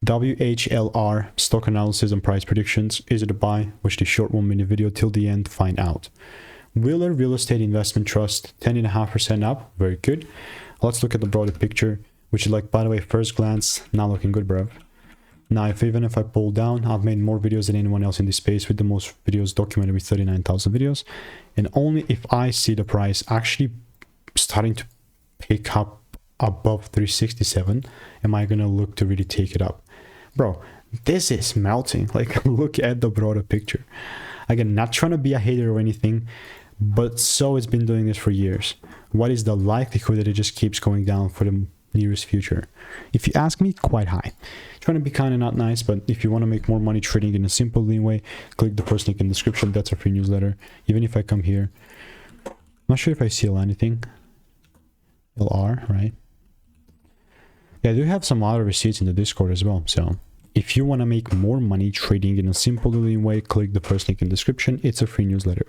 WHLR Stock Analysis and Price Predictions. Is it a buy? Watch the short 1-minute video till the end, find out. WHLR Real Estate Investment Trust, 10.5% up, very good. Let's look at the broader picture, which is like, by the way, first glance, not looking good, bro. Now, even if I pull down, I've made more videos than anyone else in this space, with the most videos documented with 39,000 videos. And only if I see the price actually starting to pick up above 367, am I gonna look to really take it up. Bro, this is melting. Like, look at the broader picture. Again, not trying to be a hater or anything, but so it's been doing this for years. What is the likelihood that it just keeps going down for the nearest future? If you ask me, quite high. Trying to be kind of not nice, but if you want to make more money trading in a simple lean way, click the first link in the description. That's a free newsletter. Even if I come here, I'm not sure if I seal anything. LR, right? Yeah, I do have some other receipts in the Discord as well. So if you want to make more money trading in a simple lean way, click the first link in the description. It's a free newsletter.